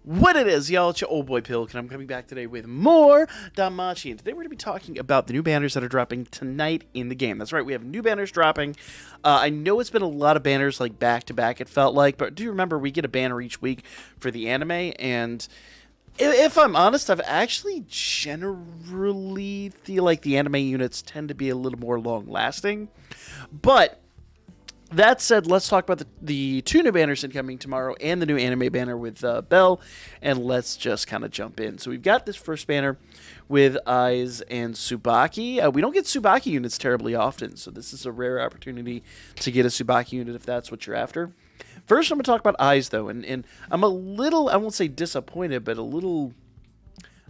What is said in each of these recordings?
What it is, y'all, it's your old boy Pilk, and I'm coming back today with more Danmachi, and today we're going to be talking about the new banners that are dropping tonight in the game. That's right, we have new banners dropping. I know it's been a lot of banners, like, back-to-back, it felt like, but do you remember we get a banner each week for the anime, and if I'm honest, I've actually generally feel like the anime units tend to be a little more long-lasting, but that said, let's talk about the two new banners incoming tomorrow and the new anime banner with Belle, and let's just kind of jump in. So we've got this first banner with Aiz and Tsubaki. We don't get Tsubaki units terribly often, so this is a rare opportunity to get a Tsubaki unit if that's what you're after. First, I'm going to talk about Aiz, though, and I'm a little, I won't say disappointed, but a little,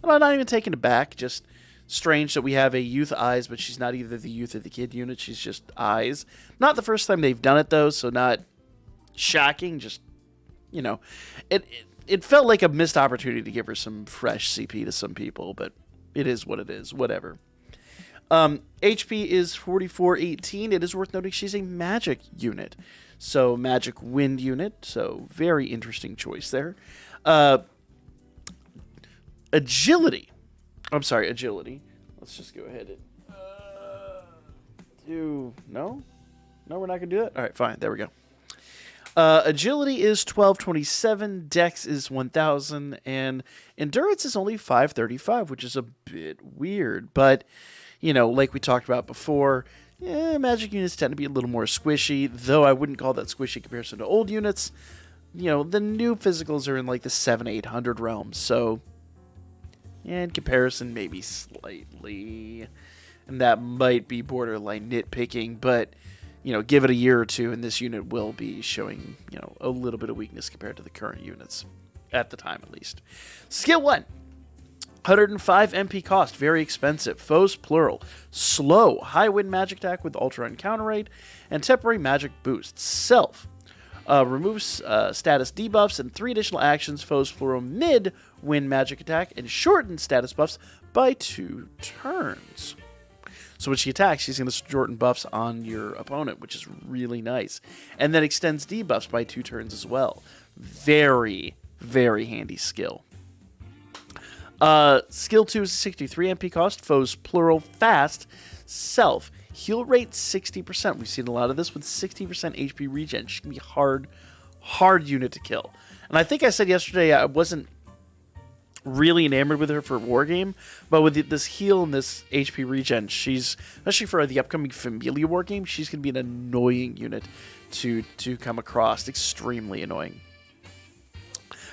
I'm not even taken aback, just strange that we have a youth Aiz, but she's not either the youth or the kid unit. She's just Aiz. Not the first time they've done it, though, so not shocking. Just, you know, it felt like a missed opportunity to give her some fresh CP to some people, but it is what it is. Whatever. HP is 4418. It is worth noting she's a magic unit. So, magic wind unit. So, very interesting choice there. Agility. Let's just go ahead and do... No, we're not going to do that? All right, fine. There we go. Agility is 1227, Dex is 1000, and Endurance is only 535, which is a bit weird. But, you know, like we talked about before, magic units tend to be a little more squishy, though I wouldn't call that squishy in comparison to old units. You know, the new physicals are in like the 700-800 realm, so... in comparison, maybe slightly. And that might be borderline nitpicking, but, you know, give it a year or two, and this unit will be showing, you know, a little bit of weakness compared to the current units. At the time, at least. Skill 1. 105 MP cost. Very expensive. Foes, plural. Slow. High wind magic attack with ultra and counter rate. And temporary magic boost. Self. Removes status debuffs and 3 additional actions, foes plural mid-wind magic attack, and shorten status buffs by 2 turns. So when she attacks, she's going to shorten buffs on your opponent, which is really nice. And then extends debuffs by 2 turns as well. Very, very handy skill. Skill 2 is 63 MP cost, foes plural fast, self. Heal rate 60%. We've seen a lot of this with 60% HP regen. She can be hard unit to kill. And I think I said yesterday I wasn't really enamored with her for Wargame, but with this heal and this HP regen, she's, especially for the upcoming Familia Wargame, she's going to be an annoying unit to come across. Extremely annoying.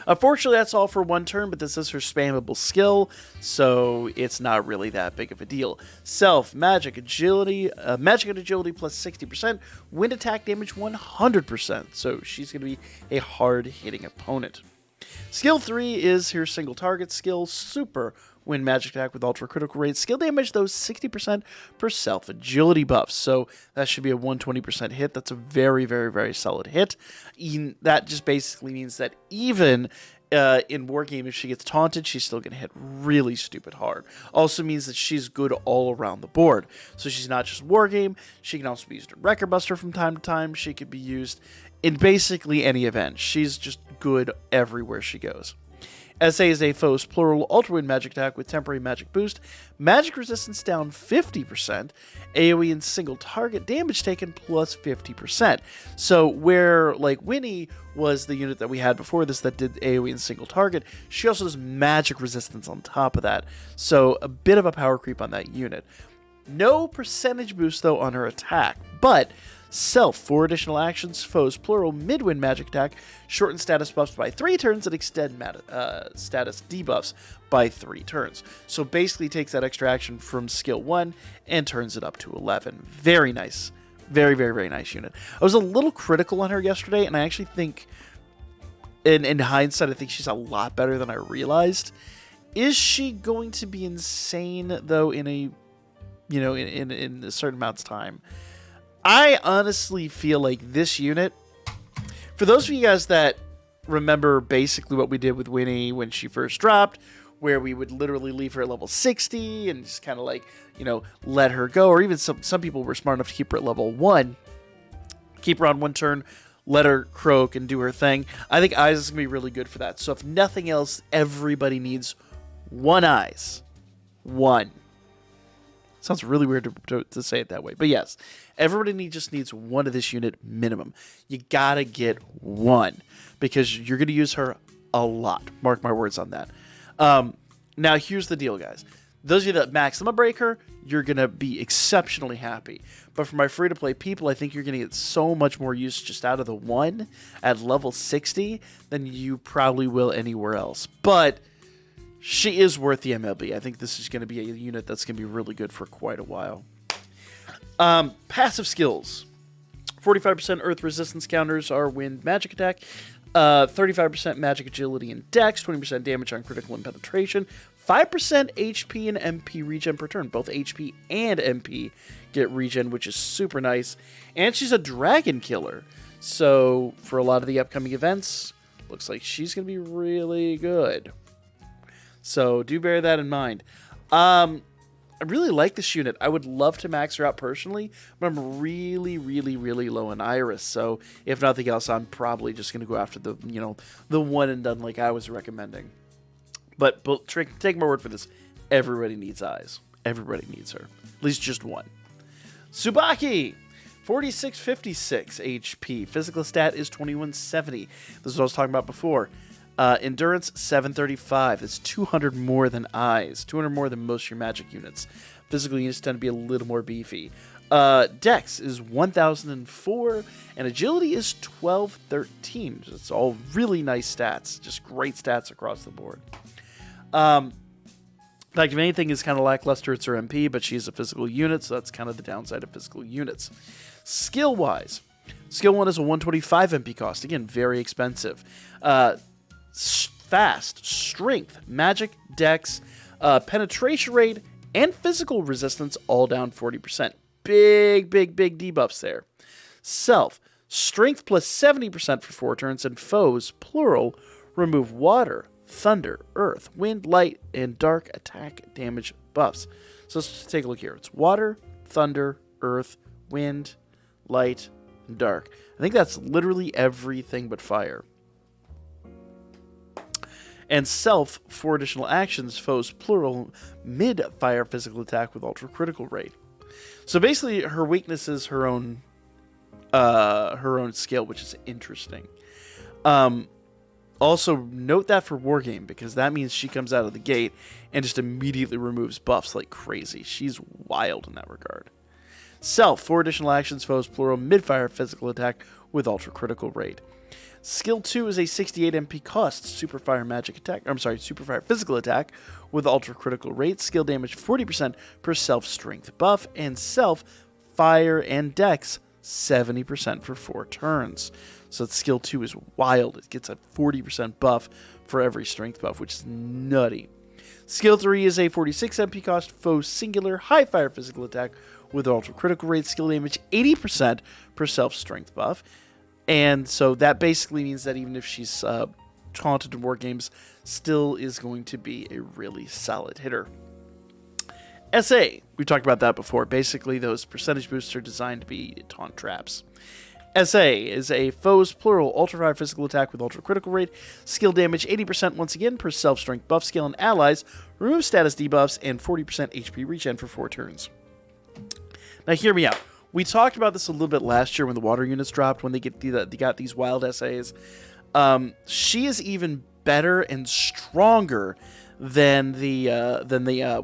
Unfortunately, that's all for 1 turn, but this is her spammable skill, so it's not really that big of a deal. Self, magic, agility, magic and agility plus 60%, wind attack damage 100%, so she's going to be a hard-hitting opponent. Skill 3 is her single target skill, super wind magic attack with ultra critical rate. Skill damage, though, 60% per self agility buffs. So that should be a 120% hit. That's a very, very, very solid hit. That just basically means that even in Wargame, if she gets taunted, she's still going to hit really stupid hard. Also means that she's good all around the board. So she's not just Wargame. She can also be used in Record Buster from time to time. She could be used in basically any event. She's just good everywhere she goes. SA is a foe's plural ultra wind magic attack with temporary magic boost, magic resistance down 50%, AoE and single target damage taken plus 50%. So where like Winnie was the unit that we had before this that did AoE and single target, she also does magic resistance on top of that. So a bit of a power creep on that unit. No percentage boost though on her attack, but self, 4 additional actions, foes plural, mid-wind magic attack, shorten status buffs by 3 turns, and extend status debuffs by 3 turns. So basically takes that extra action from skill 1 and turns it up to 11. Very nice. Very, very, very nice unit. I was a little critical on her yesterday, and I actually think, in hindsight, I think she's a lot better than I realized. Is she going to be insane, though, in a, you know, in a certain amount of time? I honestly feel like this unit, for those of you guys that remember basically what we did with Winnie when she first dropped, where we would literally leave her at level 60 and just kind of like, you know, let her go, or even some people were smart enough to keep her at level 1, keep her on 1 turn, let her croak and do her thing. I think Eyes is going to be really good for that. So if nothing else, everybody needs one Eyes. One. Sounds really weird to say it that way. But yes, everybody just needs one of this unit minimum. You got to get one because you're going to use her a lot. Mark my words on that. Now, here's the deal, guys. Those of you that maximum break her, you're going to be exceptionally happy. But for my free-to-play people, I think you're going to get so much more use just out of the one at level 60 than you probably will anywhere else. But she is worth the MLB. I think this is going to be a unit that's going to be really good for quite a while. Passive skills. 45% Earth resistance counters are wind magic attack. 35% magic agility and dex. 20% damage on critical and penetration. 5% HP and MP regen per turn. Both HP and MP get regen, which is super nice. And she's a dragon killer. So for a lot of the upcoming events, looks like she's going to be really good. So do bear that in mind. I really like this unit. I would love to max her out personally, but I'm really, really, really low in Iris. So if nothing else, I'm probably just going to go after the, the one and done like I was recommending. But take my word for this. Everybody needs Eyes. Everybody needs her. At least just one. Tsubaki! 4656 HP. Physical stat is 2170. This is what I was talking about before. Endurance, 735. That's 200 more than Eyes. 200 more than most of your magic units. Physical units tend to be a little more beefy. Dex is 1004. And agility is 1213. It's all really nice stats. Just great stats across the board. Like if anything is kind of lackluster, it's her MP, but she's a physical unit, so that's kind of the downside of physical units. Skill-wise, Skill 1 is a 125 MP cost. Again, very expensive. Fast, strength, magic, dex, penetration rate, and physical resistance all down 40%. Big debuffs there. Self, strength plus 70% for 4 turns, and foes, plural, remove water, thunder, earth, wind, light, and dark attack damage buffs. So let's take a look here. It's water, thunder, earth, wind, light, and dark. I think that's literally everything but fire. And self, 4 additional actions, foes, plural, mid-fire physical attack with ultra critical rate. So basically, her weakness is her own skill, which is interesting. Also, note that for Wargame, because that means she comes out of the gate and just immediately removes buffs like crazy. She's wild in that regard. Self, 4 additional actions, foes, plural, mid-fire physical attack with ultra critical rate. Skill 2 is a 68 MP cost, Superfire physical attack with ultra critical rate. Skill damage 40% per self strength buff, and self, fire, and dex 70% for 4 turns. So skill 2 is wild. It gets a 40% buff for every strength buff, which is nutty. Skill 3 is a 46 MP cost, foe singular, high fire physical attack with ultra critical rate. Skill damage 80% per self strength buff. And so that basically means that even if she's taunted in war games, still is going to be a really solid hitter. SA, we talked about that before. Basically, those percentage boosts are designed to be taunt traps. SA is a foes, plural, ultra fire physical attack with ultra critical rate. Skill damage 80% once again per self strength buff skill, and allies remove status debuffs and 40% HP regen for 4 turns. Now, hear me out. We talked about this a little bit last year when the water units dropped, when they got these wild SAs. She is even better and stronger than the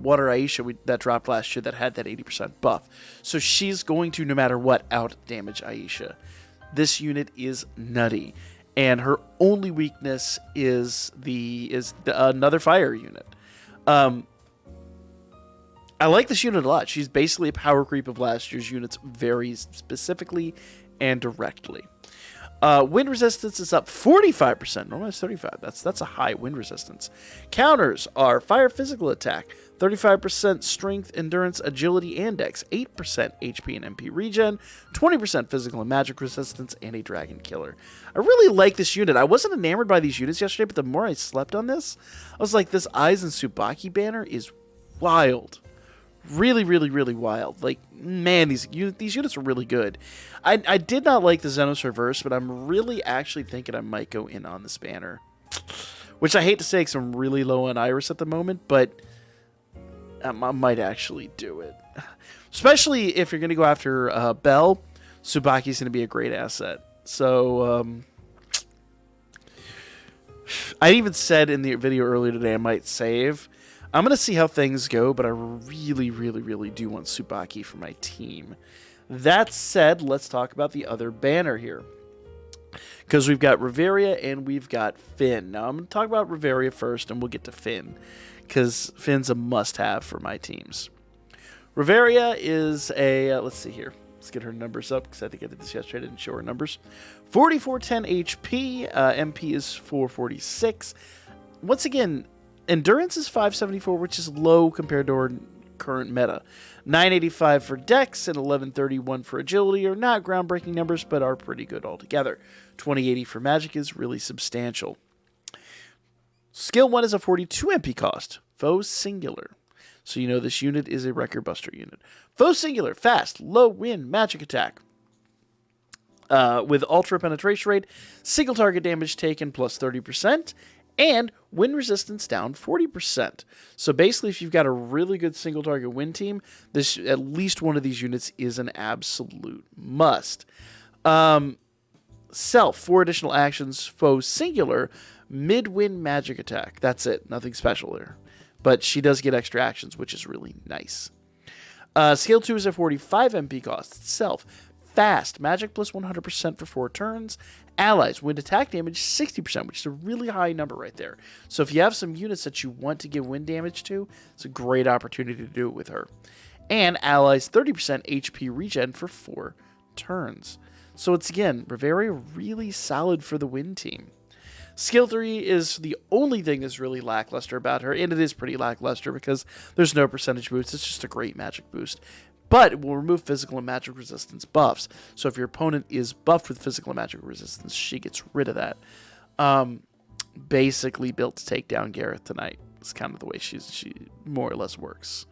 water Aisha that dropped last year that had that 80% buff. So she's going to, no matter what, out damage Aisha. This unit is nutty, and her only weakness is another fire unit. I like this unit a lot. She's basically a power creep of last year's units very specifically and directly. Wind resistance is up 45%. Normally it's 35%. That's a high wind resistance. Counters are fire physical attack, 35% strength, endurance, agility, and dex, 8% HP and MP regen, 20% physical and magic resistance, and a dragon killer. I really like this unit. I wasn't enamored by these units yesterday, but the more I slept on this, I was like, this Eyes and Tsubaki banner is wild. Really, really, really wild. Like, man, these units are really good. I did not like the Xenos Reverse, but I'm really actually thinking I might go in on this banner. Which I hate to say because I'm really low on Iris at the moment, but I might actually do it. Especially if you're going to go after Bell, Tsubaki's going to be a great asset. So, I even said in the video earlier today I might save. I'm going to see how things go, but I really, really, really do want Tsubaki for my team. That said, let's talk about the other banner here. Because we've got Rivera and we've got Finn. Now, I'm going to talk about Rivera first, and we'll get to Finn. Because Finn's a must-have for my teams. Rivera is a... let's see here. Let's get her numbers up, because I think I did this yesterday. I didn't show her numbers. 4410 HP. MP is 446. Once again, Endurance is 574, which is low compared to our current meta. 985 for Dex and 1131 for Agility are not groundbreaking numbers, but are pretty good altogether. 2080 for Magic is really substantial. Skill 1 is a 42 MP cost. Foe Singular. So you know this unit is a Record Buster unit. Foe Singular, fast, low wind, magic attack. With Ultra Penetration Rate, single target damage taken plus 30%, and wind resistance down 40%. So basically, if you've got a really good single target wind team, this at least one of these units is an absolute must. Self, 4 additional actions, Foe Singular, mid-wind magic attack. That's it, nothing special there. But she does get extra actions, which is really nice. Skill 2 is a 45 MP cost. Self, fast, magic plus 100% for 4 turns. Allies, wind attack damage 60%, which is a really high number right there. So if you have some units that you want to give wind damage to, it's a great opportunity to do it with her. And allies, 30% HP regen for 4 turns. So it's, again, Rivera really solid for the wind team. Skill 3 is the only thing that's really lackluster about her, and it is pretty lackluster because there's no percentage boost. It's just a great magic boost. But it will remove physical and magic resistance buffs. So if your opponent is buffed with physical and magic resistance, she gets rid of that. Basically built to take down Gareth tonight. It's kind of the way she more or less works.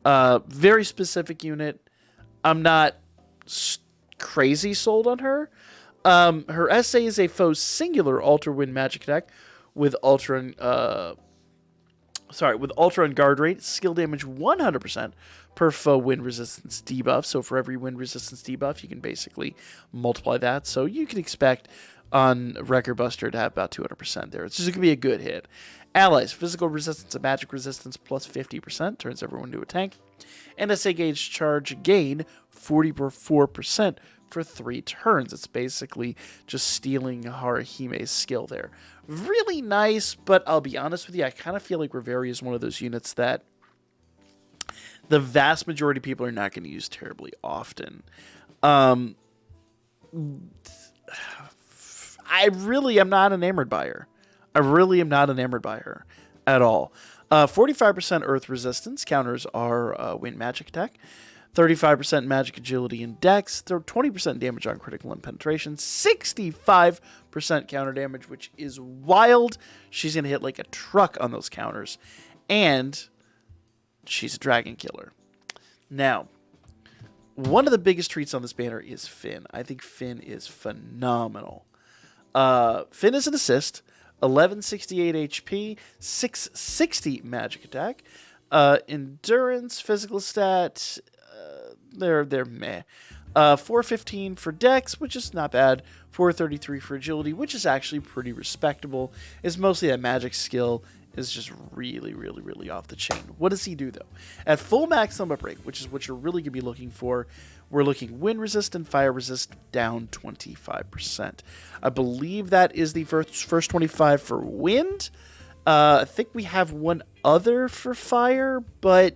Very specific unit. I'm not crazy sold on her. Her SA is a Foe Singular Ultra Wind Magic Attack with Ultra and Guard Rate, skill damage 100% per foe wind resistance debuff. So for every wind resistance debuff, you can basically multiply that. So you can expect on Record Buster to have about 200% there. It's just going to be a good hit. Allies, physical resistance and magic resistance plus 50%, turns everyone into a tank. And SA gauge charge gain 44% for 3 turns. It's basically just stealing Harahime's skill there. Really nice, but I'll be honest with you, I kind of feel like Rivera is one of those units that the vast majority of people are not going to use terribly often. I really am not enamored by her. I really am not enamored by her at all. 45% Earth Resistance counters our Wind Magic attack. 35% magic agility and dex, 20% damage on critical and penetration, 65% counter damage, which is wild. She's going to hit like a truck on those counters. And she's a dragon killer. Now, one of the biggest treats on this banner is Finn. I think Finn is phenomenal. Finn is an assist, 1168 HP, 660 magic attack, endurance, physical stat, they're meh. 415 for dex, which is not bad. 433 for agility, which is actually pretty respectable. It's mostly that magic skill is just really, really, really off the chain. What does he do, though? At full max Summit Break, which is what you're really going to be looking for, we're looking wind resist and fire resist down 25%. I believe that is the first 25 for wind. I think we have one other for fire, but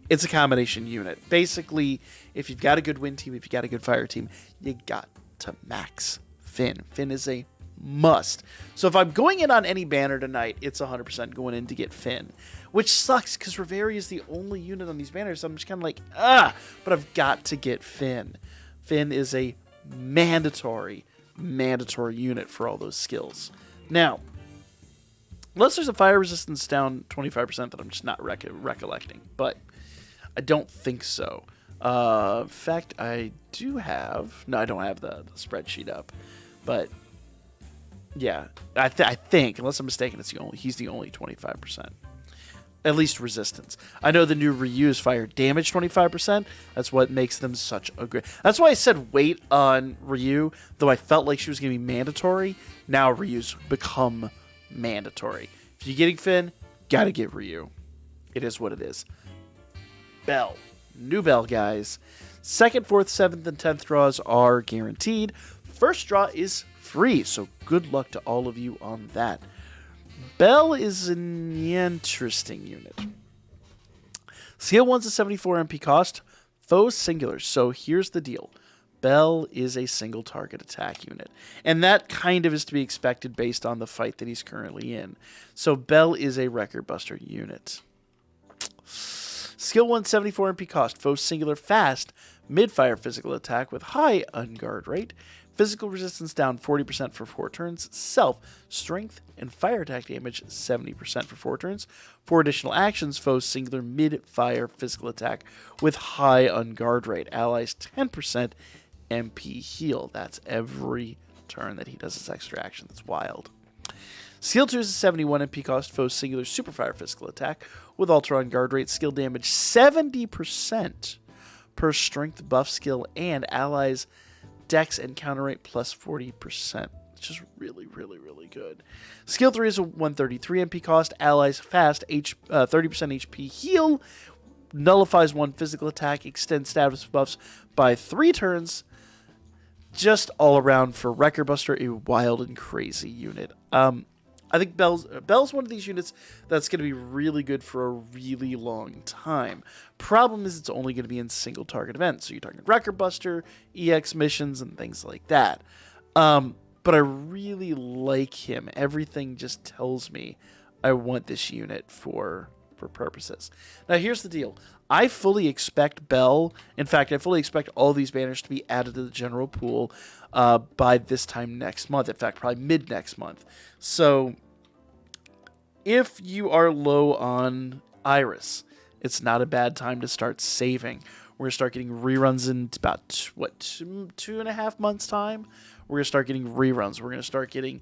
it's a combination unit. Basically, if you've got a good wind team, if you've got a good fire team, you got to max Finn. Finn is a must. So if I'm going in on any banner tonight, it's 100% going in to get Finn, which sucks because Rivera is the only unit on these banners. So I'm just kind of like, but I've got to get Finn. Finn is a mandatory unit for all those skills. Now, unless there's a fire resistance down 25% that I'm just not recollecting, but I don't think so. In fact, I do have... No, I don't have the spreadsheet up. But, yeah. I think, unless I'm mistaken, he's the only 25%. At least resistance. I know the new Ryu's fire damage 25%. That's what makes them such a great... That's why I said wait on Ryu, though I felt like she was going to be mandatory. Now Ryu's become mandatory. If you're getting Finn, gotta get Ryu. It is what it is. Bell. New Bell, guys. 2nd, 4th, 7th, and 10th draws are guaranteed. First draw is free, so good luck to all of you on that. Bell is an interesting unit. Skill 1's a 74 MP cost. Foe singular. So here's the deal. Bell is a single target attack unit. And that kind of is to be expected based on the fight that he's currently in. So Bell is a record buster unit. Skill 1, 74 MP cost. Foe singular fast. Mid-fire physical attack with high unguard rate. Physical resistance down 40% for 4 turns. Self, strength, and fire attack damage 70% for 4 turns. 4 additional actions, foe singular mid-fire physical attack with high unguard rate. Allies 10% MP heal. That's every turn that he does his extra action. That's wild. Skill 2 is a 71 MP cost, foe singular superfire physical attack with ultra unguard rate. Skill damage 70% per strength buff skill and allies dex and counter rate plus 40%, which is really, really, really good. Skill 3 is a 133 MP cost. Allies fast, 30% HP heal, nullifies 1 physical attack, extends status buffs by 3 turns. Just all around for Wrecker Buster, a wild and crazy unit. I think Bell's one of these units that's going to be really good for a really long time. Problem is it's only going to be in single target events. So you're talking Wrecker Buster, EX missions, and things like that. But I really like him. Everything just tells me I want this unit for purposes. Now here's the deal. I fully expect Bell, in fact, I fully expect all these banners to be added to the general pool by this time next month. In fact, probably mid next month. So if you are low on Iris, it's not a bad time to start saving. We're going to start getting reruns in about, 2.5 months' time? We're going to start getting reruns. We're going to start getting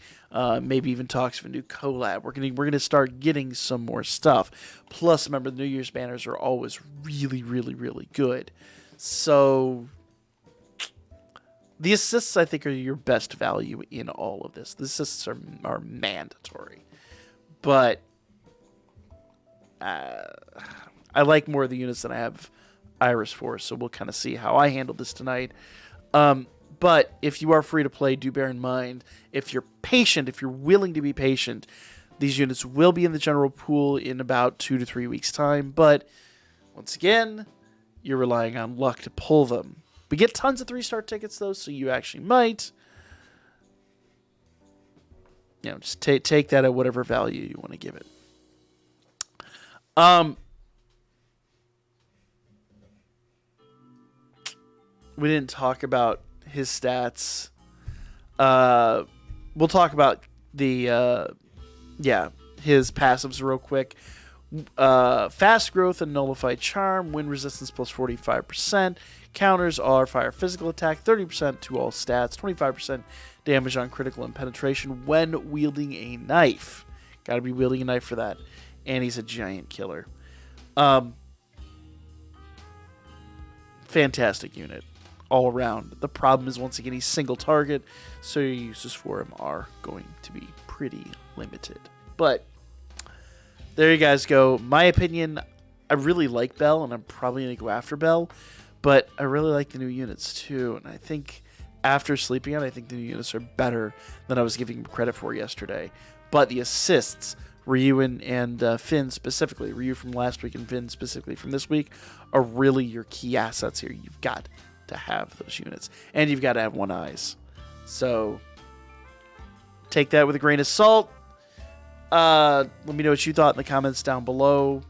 maybe even talks of a new collab. We're going to start getting some more stuff. Plus, remember, the New Year's banners are always really, really, really good. So the assists, I think, are your best value in all of this. The assists are mandatory. But I like more of the units than I have Iris for, so we'll kind of see how I handle this tonight. But if you are free to play, do bear in mind, if you're patient, if you're willing to be patient, these units will be in the general pool in about 2 to 3 weeks' time. But once again, you're relying on luck to pull them. We get tons of 3-star tickets, though, so you actually might, just take that at whatever value you want to give it. We didn't talk about his stats. We'll talk about the his passives real quick. Fast growth and nullified charm, wind resistance plus 45%. Counters are fire physical attack, 30% to all stats, 25% damage on critical and penetration when wielding a knife. Gotta be wielding a knife for that. And he's a giant killer. Fantastic unit all around. The problem is, once again, he's single target, so your uses for him are going to be pretty limited. But there you guys go. My opinion, I really like Bell, and I'm probably going to go after Bell, but I really like the new units too, and I think after sleeping on it, I think the new units are better than I was giving him credit for yesterday. But the assists, Ryu and Finn specifically, Ryu from last week and Finn specifically from this week, are really your key assets here. You've got to have those units, and you've got to have 1 eyes. So take that with a grain of salt. Let me know what you thought in the comments down below.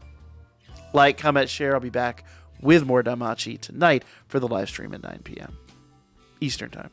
Like, comment, share. I'll be back with more Danmachi tonight for the live stream at 9 p.m. Eastern Time.